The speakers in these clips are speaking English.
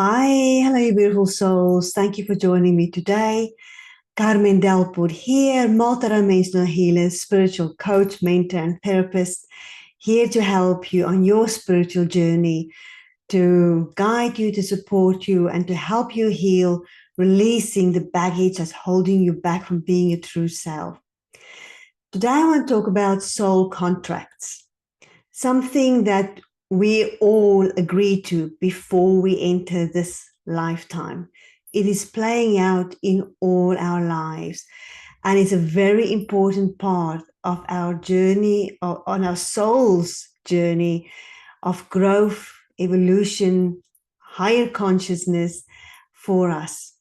Hi, hello, you beautiful souls. Thank you for joining me today. Carmen Delport here, multidimensional healer, spiritual coach, mentor, and therapist, here to help you on your spiritual journey, to guide you, to support you, and to help you heal, releasing the baggage that's holding you back from being your true self. Today, I want to talk about soul contracts, something that we all agree to before we enter this lifetime. It is playing out in all our lives, and it's a very important part of our journey, on our soul's journey of growth, evolution, higher consciousness for us.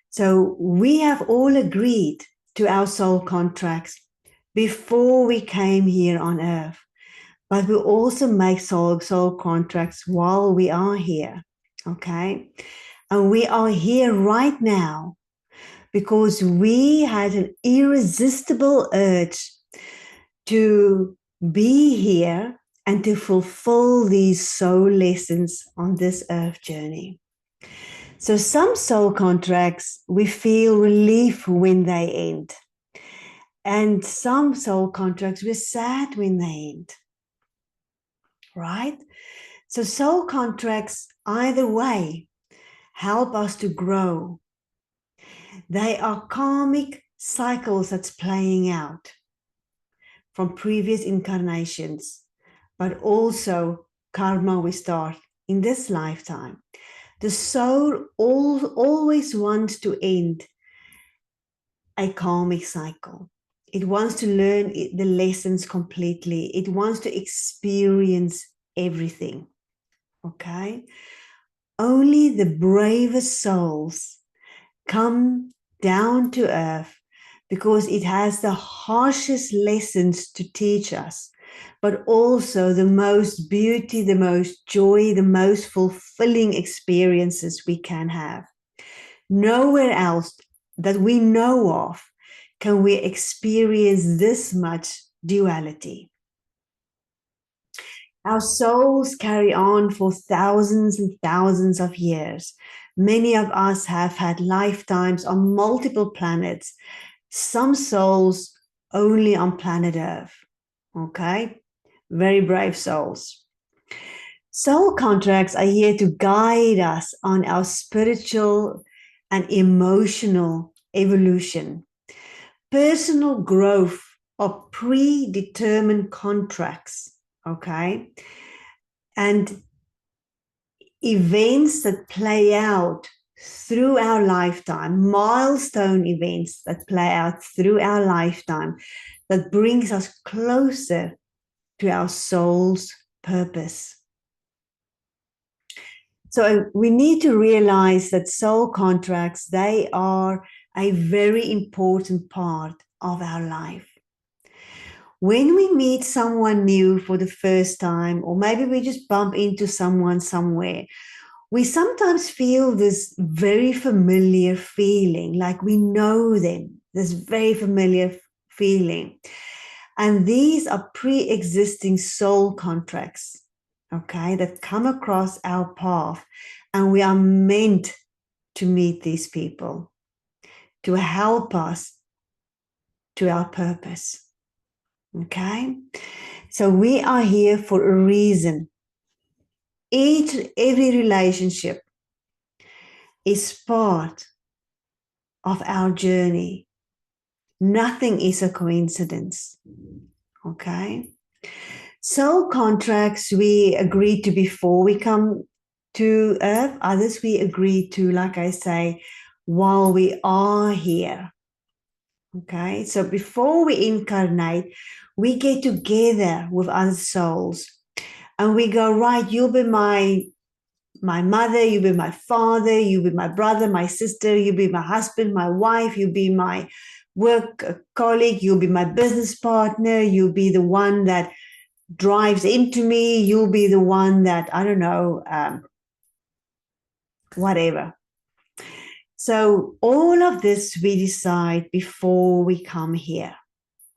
So we have all agreed to our soul contracts before we came here on earth. But we also make soul contracts while we are here, okay? And we are here right now because we had an irresistible urge to be here and to fulfill these soul lessons on this earth journey. So some soul contracts, we feel relief when they end. And some soul contracts, we're sad when they end. Right? So soul contracts, either way, help us to grow. They are karmic cycles that's playing out from previous incarnations, but also karma we start in this lifetime. The soul always wants to end a karmic cycle. It wants to learn the lessons completely. It wants to experience everything. Okay? Only the bravest souls come down to earth because it has the harshest lessons to teach us, but also the most beauty, the most joy, the most fulfilling experiences we can have. Nowhere else that we know of can we experience this much duality. Our souls carry on for thousands and thousands of years. Many of us have had lifetimes on multiple planets, some souls only on planet Earth. Okay? Very brave souls. Soul contracts are here to guide us on our spiritual and emotional evolution. Personal growth are predetermined contracts, okay? And events that play out through our lifetime, milestone events that play out through our lifetime, that brings us closer to our soul's purpose. So we need to realize that soul contracts, they are a very important part of our life. When we meet someone new for the first time, or maybe we just bump into someone somewhere, we sometimes feel this very familiar feeling, like we know them, this very familiar feeling. And these are pre-existing soul contracts, okay, that come across our path. And we are meant to meet these people to help us to our purpose, okay? So we are here for a reason. Every relationship is part of our journey. Nothing is a coincidence, okay? Soul contracts we agreed to before we come to earth. Others we agreed to, like I say, while we are here, okay? So before we incarnate, we get together with other souls and we go, right, you'll be my mother, you be my father, you be my brother, my sister, you be my husband, my wife, you be my work colleague, you'll be my business partner, you'll be the one that drives into me, you'll be the one that, I don't know, whatever. So all of this we decide before we come here,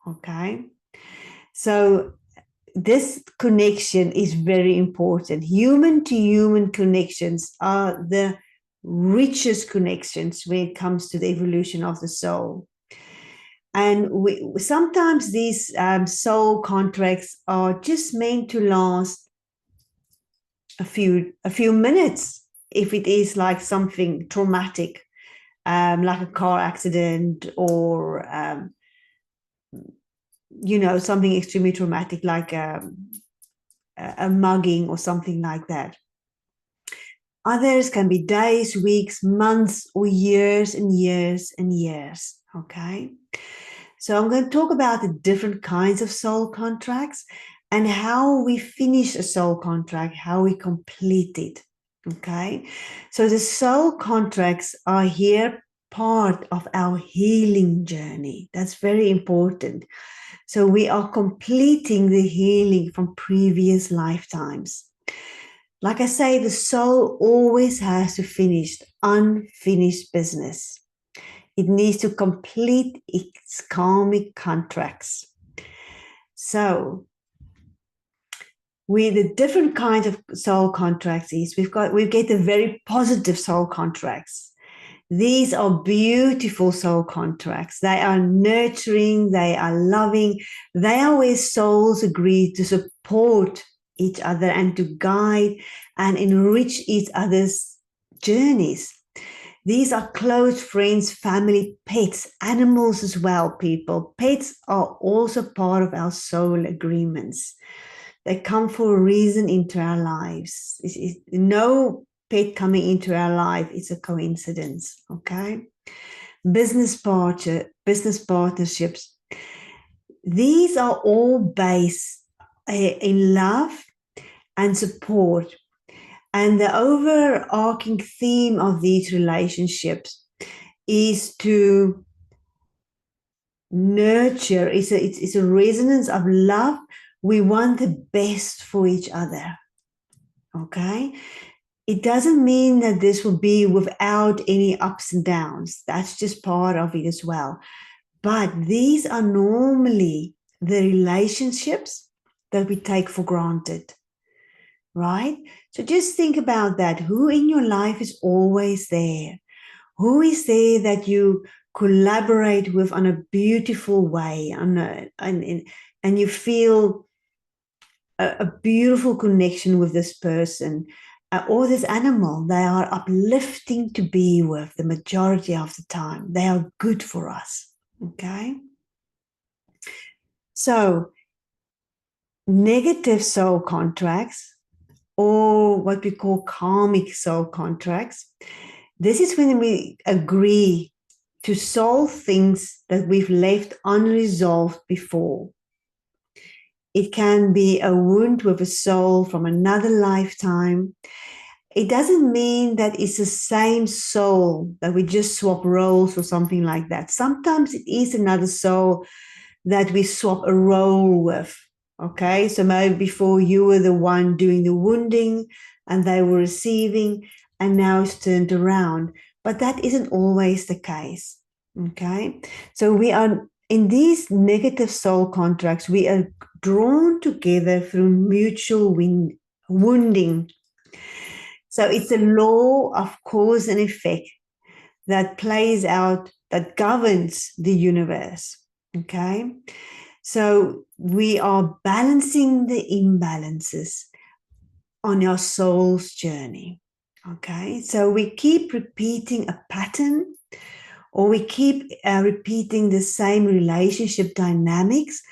okay? So this connection is very important. Human to human connections are the richest connections when it comes to the evolution of the soul. And sometimes these soul contracts are just meant to last a few minutes, if it is like something traumatic, like a car accident, or something extremely traumatic like a mugging or something like that. Others can be days, weeks, months, or years and years and years. Okay. So I'm going to talk about the different kinds of soul contracts and how we finish a soul contract, how we complete it. Okay. So the soul contracts are here part of our healing journey. That's very important. So we are completing the healing from previous lifetimes. Like I say, the soul always has to finish unfinished business. It needs to complete its karmic contracts. So, with the different kinds of soul contracts is we get the very positive soul contracts. These are beautiful soul contracts. They are nurturing, they are loving, they are where souls agree to support each other and to guide and enrich each other's journeys. These are close friends, family, pets, animals as well, people. Pets are also part of our soul agreements. They come for a reason into our lives. No pet coming into our life is a coincidence, okay? Business partnerships. These are all based in love and support. And the overarching theme of these relationships is to nurture. It's a resonance of love. We want the best for each other. Okay? It doesn't mean that this will be without any ups and downs. That's just part of it as well. But these are normally the relationships that we take for granted. Right? So just think about that. Who in your life is always there? Who is there that you collaborate with on a beautiful way, and you feel a beautiful connection with this person or this animal? They are uplifting to be with the majority of the time. They are good for us. Okay? So, negative soul contracts, or what we call karmic soul contracts. This is when we agree to solve things that we've left unresolved before. It can be a wound with a soul from another lifetime. It doesn't mean that it's the same soul, that we just swap roles or something like that. Sometimes it is another soul that we swap a role with. Okay, so maybe before you were the one doing the wounding and they were receiving, and now it's turned around. But that isn't always the case. Okay, so we are in these negative soul contracts, we are drawn together through mutual wounding. So it's a law of cause and effect that plays out, that governs the universe. Okay. So we are balancing the imbalances on our soul's journey. Okay. So we keep repeating a pattern, or we keep repeating the same relationship dynamics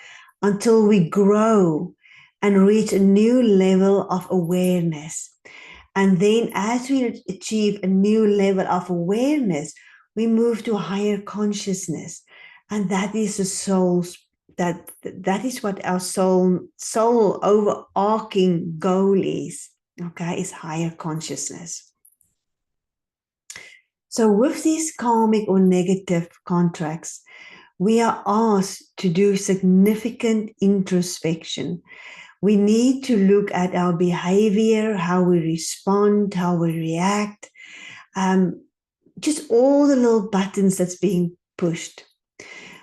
until we grow and reach a new level of awareness. And then as we achieve a new level of awareness, we move to a higher consciousness. And that is the soul's that is what our soul overarching goal is. Okay, is higher consciousness. So with these karmic or negative contracts, we are asked to do significant introspection. We need to look at our behavior, how we respond, how we react, just all the little buttons that's being pushed.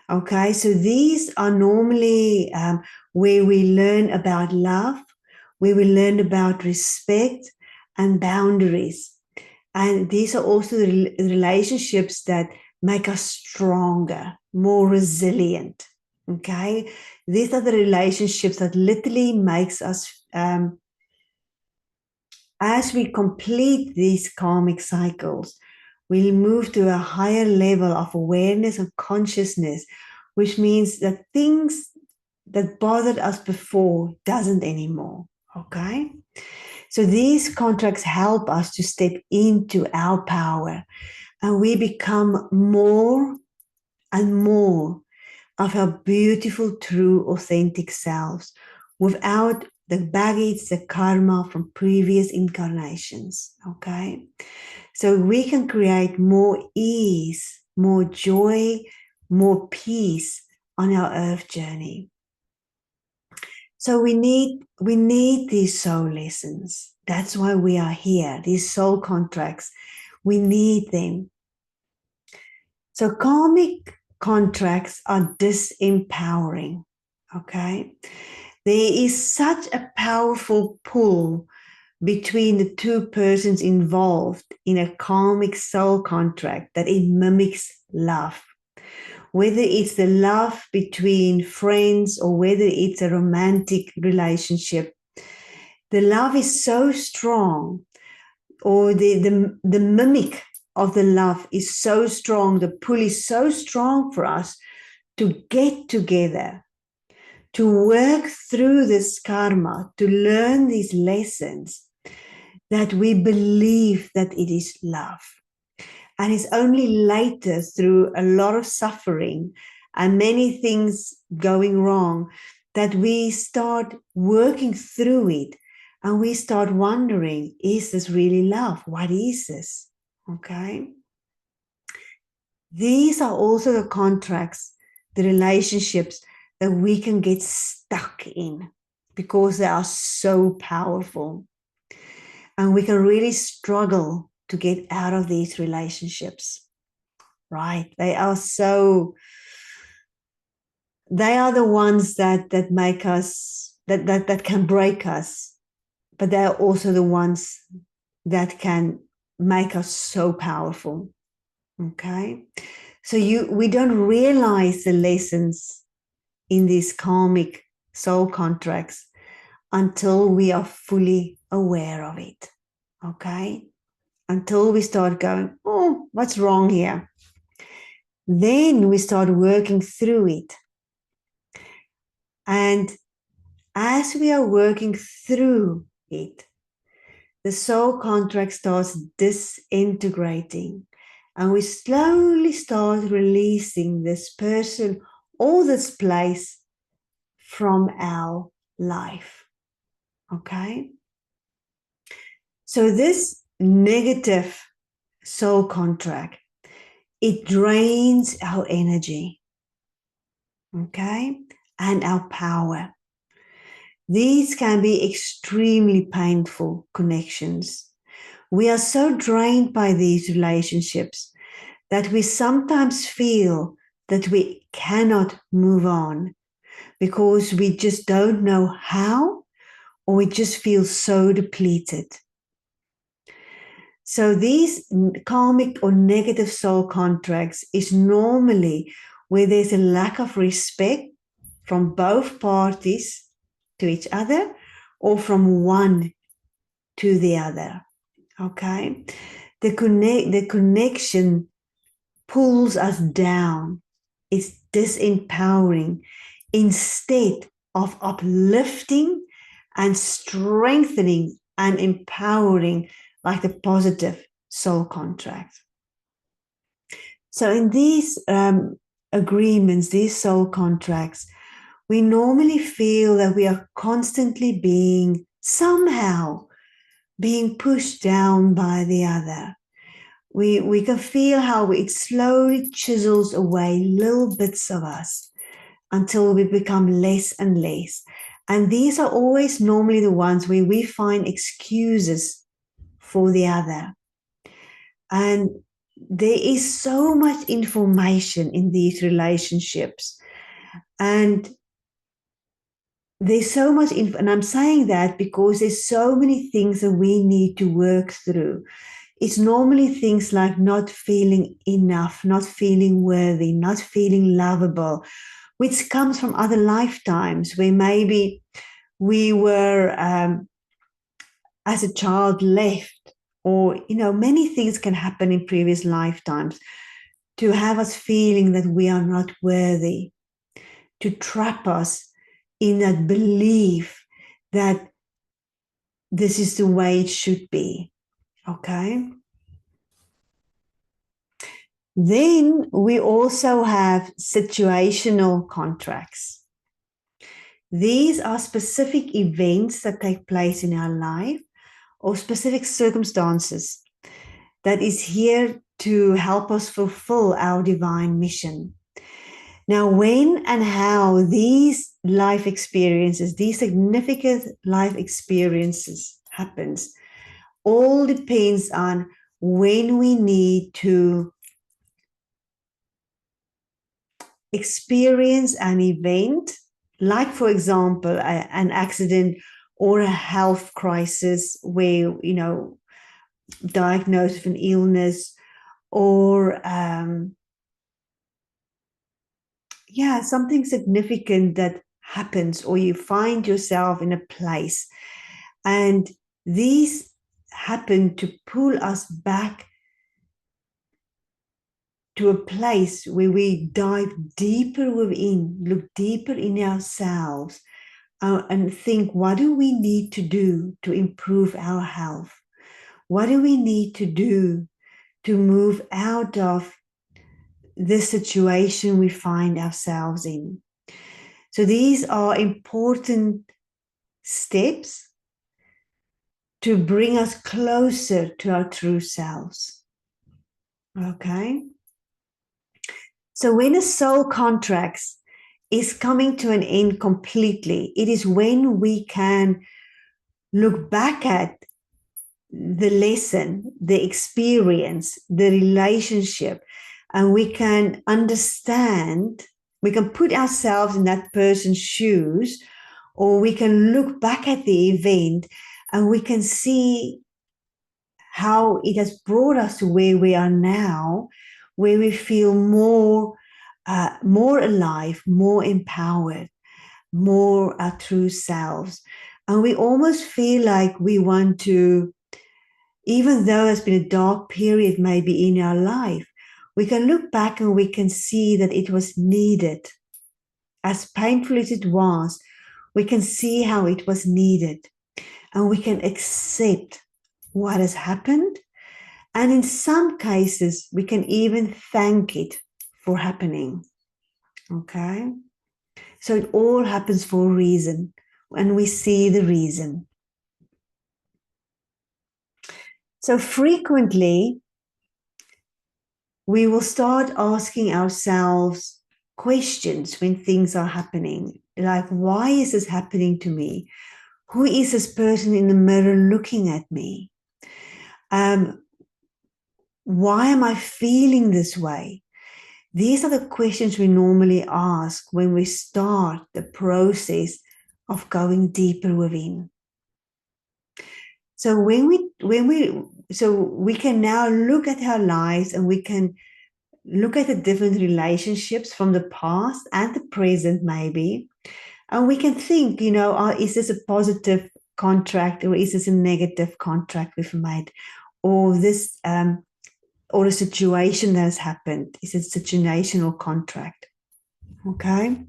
Okay, so these are normally where we learn about love, where we learn about respect and boundaries. And these are also the relationships that make us stronger, more resilient. Okay, these are the relationships that literally makes us, as we complete these karmic cycles, we'll move to a higher level of awareness and consciousness, which means that things that bothered us before doesn't anymore. Okay, so these contracts help us to step into our power, and we become more and more of our beautiful, true, authentic selves without the baggage, the karma from previous incarnations. Okay, so we can create more ease, more joy, more peace on our earth journey. So we need these soul lessons. That's why we are here. These soul contracts, we need them. So karmic contracts are disempowering. Okay, there is such a powerful pull between the two persons involved in a karmic soul contract that it mimics love. Whether it's the love between friends or whether it's a romantic relationship, the love is so strong, or the mimic of the love is so strong, the pull is so strong for us to get together, to work through this karma, to learn these lessons, that we believe that it is love. And it's only later, through a lot of suffering and many things going wrong, that we start working through it and we start wondering, is this really love? What is this? Okay. These are also the contracts, the relationships that we can get stuck in because they are so powerful. And we can really struggle to get out of these relationships, right? They are the ones that make us, that can break us, but they are also the ones that can make us so powerful. Okay, so we don't realize the lessons in these karmic soul contracts until we are fully aware of it. Okay, until we start going, oh, what's wrong here? Then we start working through it. And as we are working through it, the soul contract starts disintegrating. And we slowly start releasing this person or this place from our life. Okay? So this negative soul contract, it drains our energy. Okay? And our power. These can be extremely painful connections. We are so drained by these relationships that we sometimes feel that we cannot move on because we just don't know how, or we just feel so depleted. So these karmic or negative soul contracts is normally where there's a lack of respect from both parties to each other, or from one to the other. Okay, the connection pulls us down. It's disempowering instead of uplifting and strengthening and empowering, like the positive soul contract. So in these agreements, these soul contracts, we normally feel that we are constantly somehow being pushed down by the other. We can feel how it slowly chisels away little bits of us until we become less and less. And these are always normally the ones where we find excuses for the other. And there is so much information in these relationships. And there's so much, and I'm saying that because there's so many things that we need to work through. It's normally things like not feeling enough, not feeling worthy, not feeling lovable, which comes from other lifetimes where maybe we were, as a child, left, or, many things can happen in previous lifetimes to have us feeling that we are not worthy, to trap us in that belief that this is the way it should be. Okay? Then we also have situational contracts. These are specific events that take place in our life or specific circumstances that is here to help us fulfill our divine mission. Now, when and how these life experiences, these significant life experiences happens, all depends on when we need to experience an event, like, for example, an accident or a health crisis where, diagnosed with an illness, or something significant that happens, or you find yourself in a place, and these happen to pull us back to a place where we dive deeper within, look deeper in ourselves, and think, what do we need to do to improve our health? What do we need to do to move out of this situation we find ourselves in? So these are important steps to bring us closer to our true selves. Okay? So when a soul contracts is coming to an end completely, it is when we can look back at the lesson, the experience, the relationship, and we can understand, we can put ourselves in that person's shoes, or we can look back at the event and we can see how it has brought us to where we are now, where we feel more alive, more empowered, more our true selves. And we almost feel like we want to, even though it's been a dark period maybe in our life, we can look back and we can see that it was needed. As painful as it was, we can see how it was needed, and we can accept what has happened. And in some cases, we can even thank it for happening. Okay? So it all happens for a reason, and we see the reason. So frequently, we will start asking ourselves questions when things are happening, like, why is this happening to me? Who is this person in the mirror looking at me? Why am I feeling this way? These are the questions we normally ask when we start the process of going deeper within. So we can now look at our lives, and we can look at the different relationships from the past and the present maybe, and we can think, is this a positive contract, or is this a negative contract we've made, or this or a situation that has happened, is it a situational contract? Okay.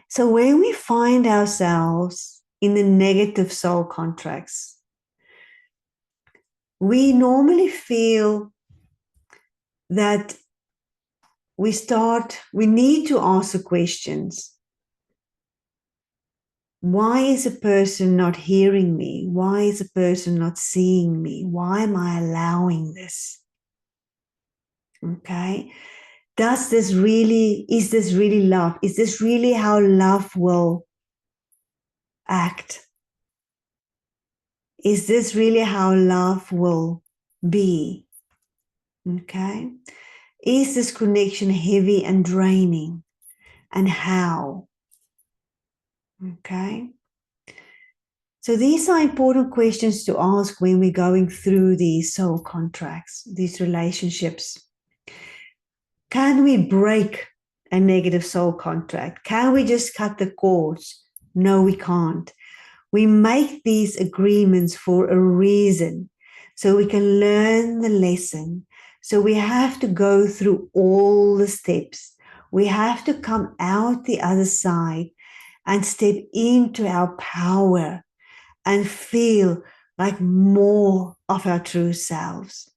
So when we find ourselves in the negative soul contracts, we normally feel that we need to ask the questions. Why is a person not hearing me? Why is a person not seeing me? Why am I allowing this? Okay. Is this really love? Is this really how love will act? Is this really how love will be? Okay. Is this connection heavy and draining? And how? Okay. So these are important questions to ask when we're going through these soul contracts, these relationships. Can we break a negative soul contract? Can we just cut the cords? No, we can't. We make these agreements for a reason, so we can learn the lesson. So we have to go through all the steps. We have to come out the other side and step into our power and feel like more of our true selves.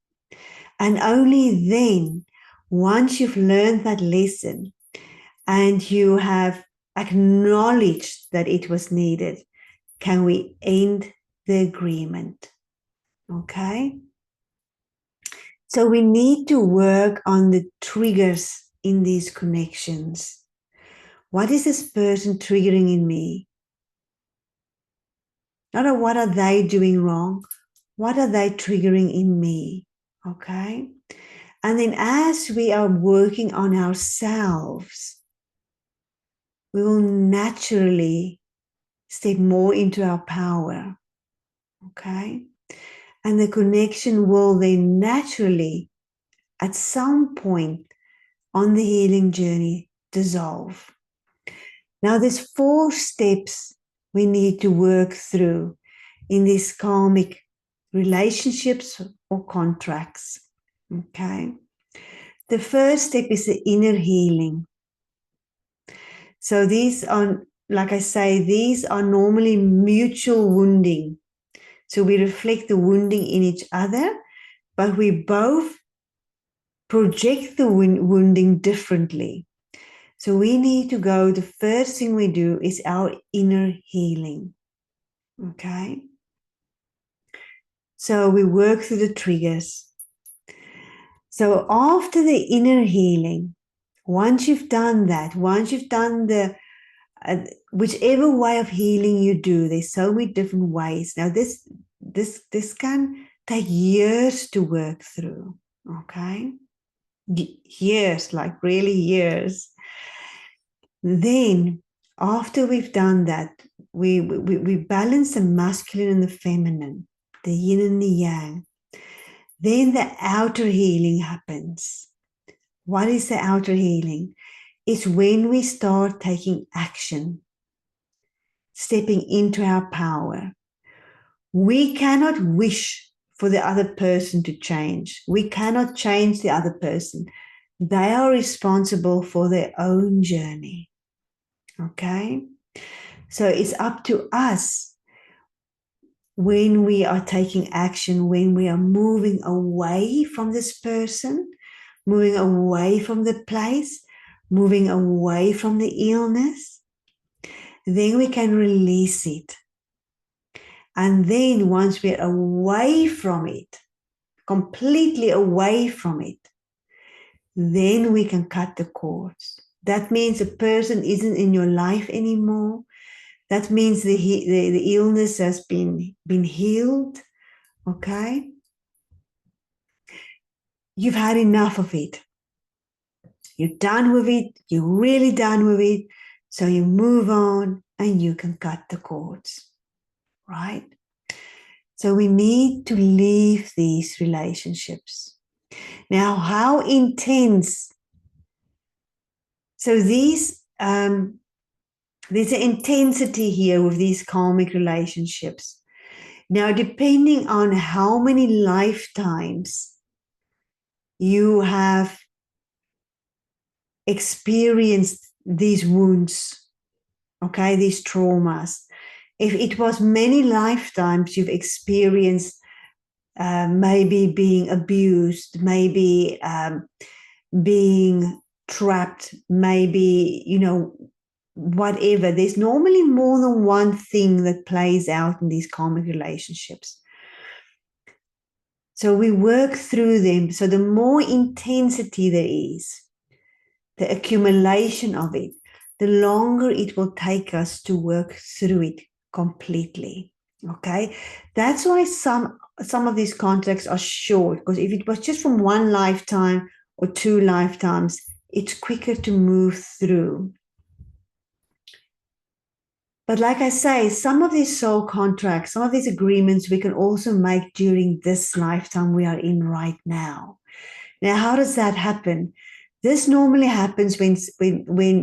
And only then, once you've learned that lesson and you have acknowledged that it was needed, can we end the agreement. Okay? So we need to work on the triggers in these connections. What is this person triggering in me? Not what are they doing wrong? What are they triggering in me? Okay? And then as we are working on ourselves, we will naturally step more into our power. Okay? And the connection will then naturally, at some point on the healing journey, dissolve. Now, there's 4 steps we need to work through in these karmic relationships or contracts. Okay. The first step is the inner healing. So these are, like I say, these are normally mutual wounding. So we reflect the wounding in each other, but we both project the wounding differently. So we need to go, the first thing we do is our inner healing. Okay. So we work through the triggers. So after the inner healing, once you've done that, once you've done the whichever way of healing you do, there's so many different ways. Now this can take years to work through. Okay, years, like really years. Then after we've done that, we balance the masculine and the feminine, the yin and the yang. Then the outer healing happens. What is the outer healing? It's when we start taking action, stepping into our power. We cannot wish for the other person to change. We cannot change the other person. They are responsible for their own journey. Okay? So it's up to us when we are taking action, when we are moving away from this person, moving away from the place, moving away from the illness, then we can release it. And then once we're away from it, completely away from it, then we can cut the cords. That means a person isn't in your life anymore. That means the illness has been healed. Okay? You've had enough of it. You're done with it. You're really done with it. So you move on and you can cut the cords. Right? So we need to leave these relationships. Now, how intense? So there's an intensity here with these karmic relationships. Now, depending on how many lifetimes you have experienced these wounds, okay, these traumas. If it was many lifetimes you've experienced maybe being abused, maybe being trapped, maybe, whatever. There's normally more than one thing that plays out in these karmic relationships. So we work through them. So the more intensity there is, the accumulation of it, the longer it will take us to work through it completely. Okay, that's why some of these contracts are short, because if it was just from one lifetime or 2 lifetimes, it's quicker to move through. But like I say, some of these soul contracts, some of these agreements we can also make during this lifetime we are in right now. Now, how does that happen? This normally happens when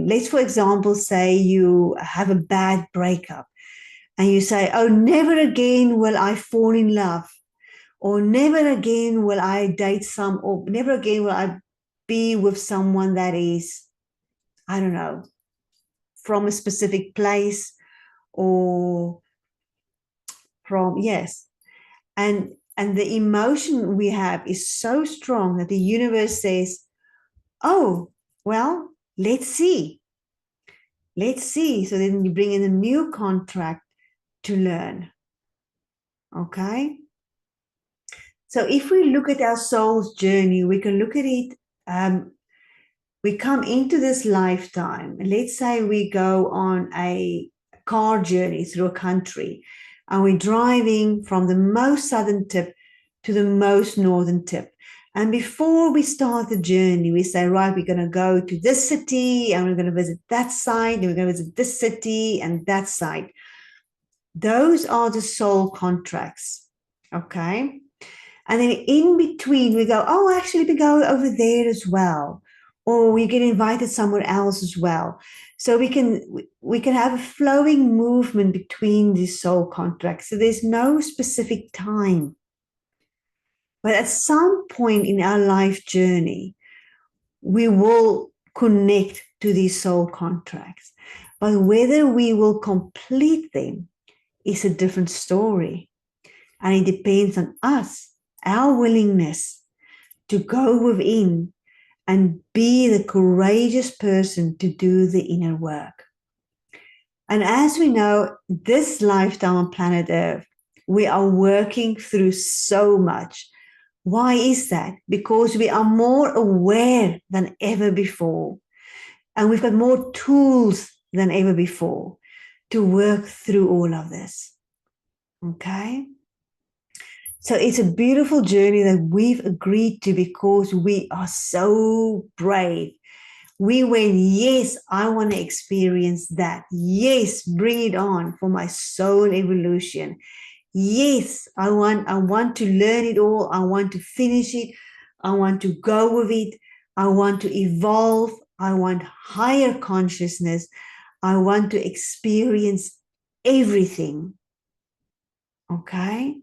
let's, for example, say you have a bad breakup and you say, oh, never again will I fall in love, or never again will I date or never again will I be with someone that is, I don't know, from a specific place or from, yes. And the emotion we have is so strong that the universe says, oh, well, let's see. Let's see. So then you bring in a new contract to learn. Okay. So if we look at our soul's journey, we can look at it. We come into this lifetime, and let's say we go on a car journey through a country, and we're driving from the most southern tip to the most northern tip. And before we start the journey, we say, right, we're going to go to this city and we're going to visit that site, and we're going to visit this city and that site. Those are the soul contracts. Okay. And then in between, we go, oh, actually, we go over there as well. Or we get invited somewhere else as well. So we can have a flowing movement between these soul contracts. So there's no specific time. But at some point in our life journey, we will connect to these soul contracts. But whether we will complete them is a different story. And it depends on us, our willingness to go within and be the courageous person to do the inner work. And as we know, this lifetime on planet Earth, we are working through so much. Why is that? Because we are more aware than ever before. And we've got more tools than ever before to work through all of this. Okay? So it's a beautiful journey that we've agreed to because we are so brave. We went, yes, I want to experience that. Yes, bring it on for my soul evolution. Yes, I want to learn it all. I want to finish it. I want to go with it. I want to evolve. I want higher consciousness. I want to experience everything. Okay?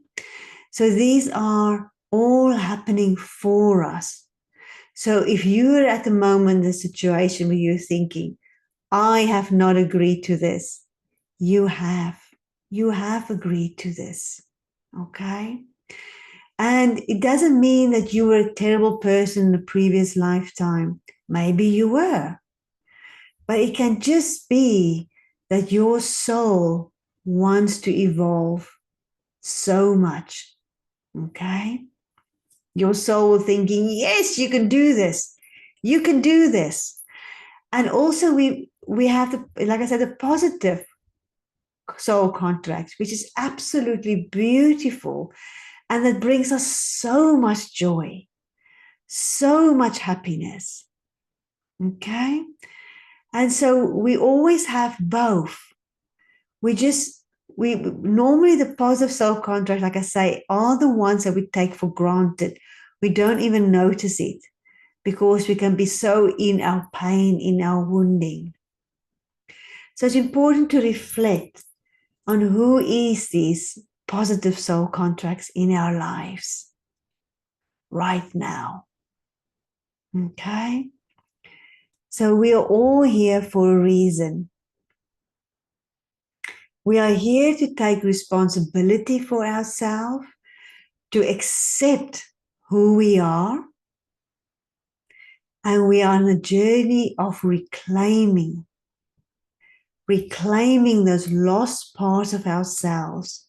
So these are all happening for us. So if you're at the moment in the situation where you're thinking, I have not agreed to this, you have agreed to this. Okay? And it doesn't mean that you were a terrible person in a previous lifetime. Maybe you were. But it can just be that your soul wants to evolve so much. Okay? Your soul thinking, yes, you can do this. You can do this. And also we have the, like I said, the positive soul contract, which is absolutely beautiful. And that brings us so much joy, so much happiness. Okay? And so we always have both. We normally the positive soul contract, like I say, are the ones that we take for granted. We don't even notice it because we can be so in our pain, in our wounding. So it's important to reflect on who is these positive soul contracts in our lives right now. Okay? So we are all here for a reason. We are here to take responsibility for ourselves, to accept who we are, and we are on a journey of reclaiming those lost parts of ourselves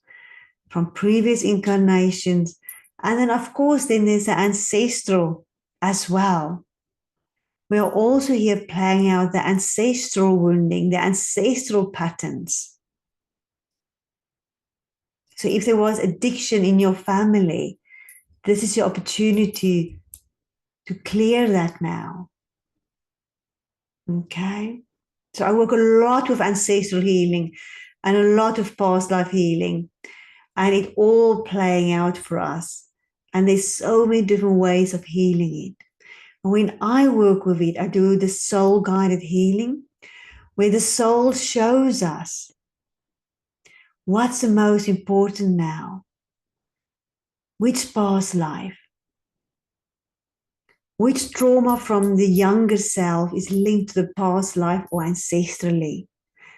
from previous incarnations. And then, of course, then there's the ancestral as well. We are also here playing out the ancestral wounding, the ancestral patterns. So if there was addiction in your family, this is your opportunity to clear that now. Okay? So I work a lot with ancestral healing. and a lot of past life healing, and it all playing out for us. And there's so many different ways of healing it. When I work with it, I do the soul guided healing, where the soul shows us what's the most important now, which past life, which trauma from the younger self is linked to the past life or ancestrally.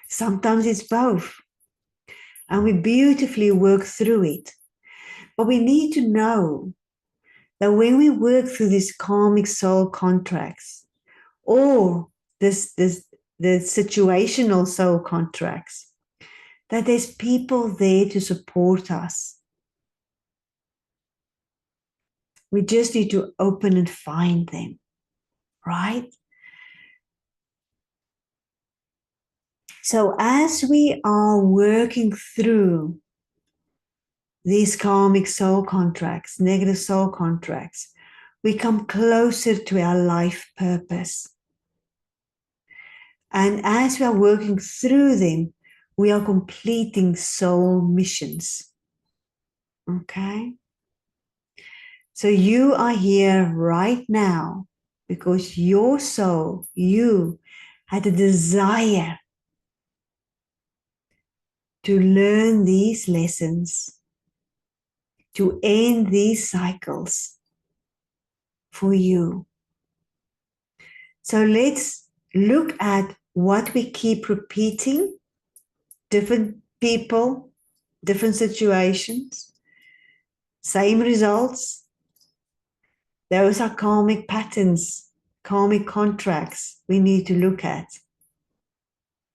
Sometimes it's both. And we beautifully work through it. But we need to know that when we work through these karmic soul contracts or the situational soul contracts, that there's people there to support us. We just need to open and find them, right? So as we are working through these karmic soul contracts, negative soul contracts, we come closer to our life purpose. And as we are working through them, we are completing soul missions. Okay? So you are here right now because your soul, you had a desire to learn these lessons, to end these cycles for you. So let's look at what we keep repeating, different people, different situations, same results. Those are karmic patterns, karmic contracts we need to look at.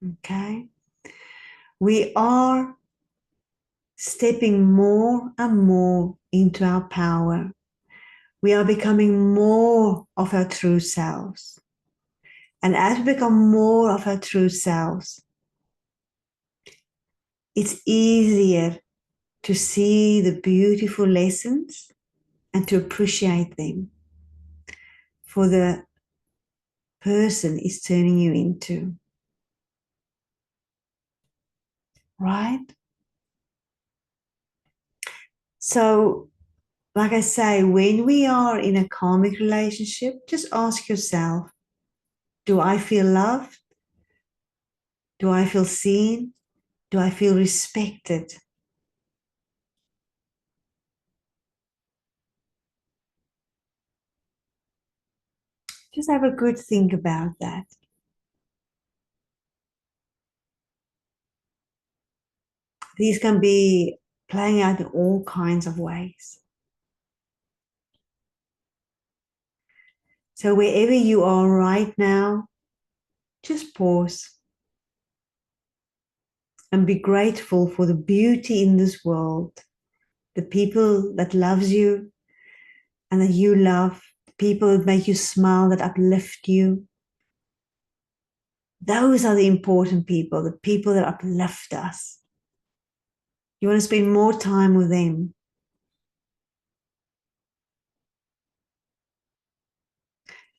Okay? We are stepping more and more into our power. We are becoming more of our true selves. And as we become more of our true selves, it's easier to see the beautiful lessons and to appreciate them for the person is turning you into. Right? So, like I say, when we are in a karmic relationship, just ask yourself, do I feel loved? Do I feel seen? Do I feel respected? Just have a good think about that. These can be playing out in all kinds of ways. So wherever you are right now, just pause and be grateful for the beauty in this world, the people that loves you and that you love, the people that make you smile, that uplift you. Those are the important people, the people that uplift us. You want to spend more time with them.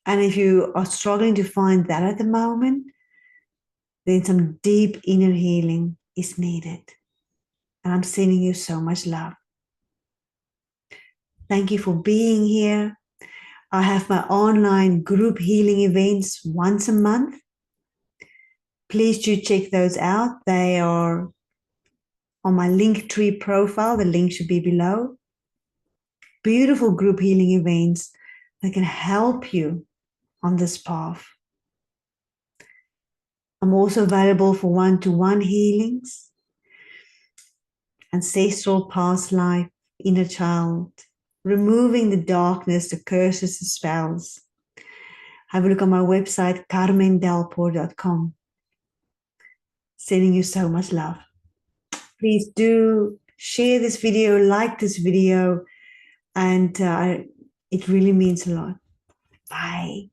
And if you are struggling to find that at the moment, then some deep inner healing is needed. And I'm sending you so much love. Thank you for being here. I have my online group healing events once a month. Please do check those out. They are on my Linktree profile. The link should be below. Beautiful group healing events that can help you on this path. I'm also available for one-to-one healings, ancestral past life, inner child, removing the darkness, the curses, the spells. Have a look on my website, carmendelport.com. Sending you so much love. Please do share this video, like this video, and it really means a lot. Bye.